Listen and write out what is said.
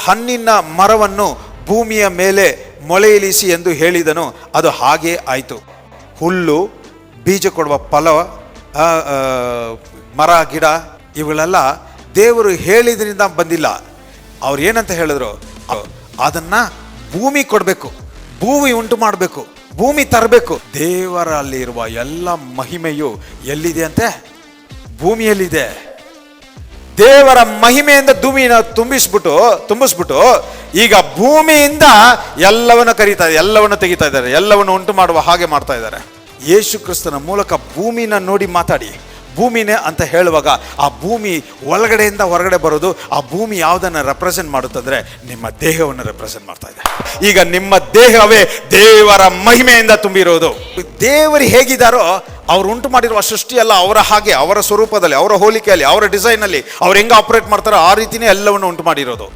ಹಣ್ಣಿನ ಮರವನ್ನು ಭೂಮಿಯ ಮೇಲೆ ಮೊಳೆಯಿಳಿಸಿ ಎಂದು ಹೇಳಿದನು. ಅದು ಹಾಗೇ ಆಯಿತು. ಹುಲ್ಲು, ಬೀಜ ಕೊಡುವ ಫಲ, ಮರ, ಗಿಡ ಇವುಗಳೆಲ್ಲ ದೇವರು ಹೇಳಿದ್ರಿಂದ ಬಂದಿಲ್ಲ. ಅವ್ರು ಏನಂತ ಹೇಳಿದ್ರು, ಅದನ್ನ ಭೂಮಿ ಕೊಡಬೇಕು, ಭೂಮಿ ಉಂಟು ಮಾಡಬೇಕು, ಭೂಮಿ ತರಬೇಕು. ದೇವರಲ್ಲಿರುವ ಎಲ್ಲ ಮಹಿಮೆಯು ಎಲ್ಲಿದೆ ಅಂತೆ? ಭೂಮಿಯಲ್ಲಿದೆ. ದೇವರ ಮಹಿಮೆಯಿಂದ ಭೂಮಿನ ತುಂಬಿಸ್ಬಿಟ್ಟು ಈಗ ಭೂಮಿಯಿಂದ ಎಲ್ಲವನ್ನು ಕರೀತಾ ಇದ್ದಾರೆ, ಎಲ್ಲವನ್ನು ತೆಗಿತಾ ಇದ್ದಾರೆ, ಎಲ್ಲವನ್ನು ಉಂಟು ಮಾಡುವ ಹಾಗೆ ಮಾಡ್ತಾ ಇದ್ದಾರೆ. ಯೇಸು ಕ್ರಿಸ್ತನ ಮೂಲಕ ಭೂಮಿನ ನೋಡಿ ಮಾತಾಡಿ. ಭೂಮಿನೇ ಅಂತ ಹೇಳುವಾಗ ಆ ಭೂಮಿ ಒಳಗಡೆಯಿಂದ ಹೊರಗಡೆ ಬರೋದು. ಆ ಭೂಮಿ ಯಾವುದನ್ನು ರೆಪ್ರೆಸೆಂಟ್ ಮಾಡುತ್ತಂದ್ರೆ ನಿಮ್ಮ ದೇಹವನ್ನು ರೆಪ್ರೆಸೆಂಟ್ ಮಾಡ್ತಾ ಇದೆ. ಈಗ ನಿಮ್ಮ ದೇಹವೇ ದೇವರ ಮಹಿಮೆಯಿಂದ ತುಂಬಿರೋದು. ದೇವರು ಹೇಗಿದ್ದಾರೋ ಅವ್ರು ಉಂಟು ಮಾಡಿರುವ ಸೃಷ್ಟಿ ಎಲ್ಲ ಅವರ ಹಾಗೆ, ಅವರ ಸ್ವರೂಪದಲ್ಲಿ, ಅವರ ಹೋಲಿಕೆಯಲ್ಲಿ, ಅವರ ಡಿಸೈನಲ್ಲಿ ಅವ್ರು ಹೆಂಗೆ ಆಪರೇಟ್ ಮಾಡ್ತಾರೋ ಆ ರೀತಿನೇ ಎಲ್ಲವನ್ನು ಉಂಟು ಮಾಡಿರೋದು.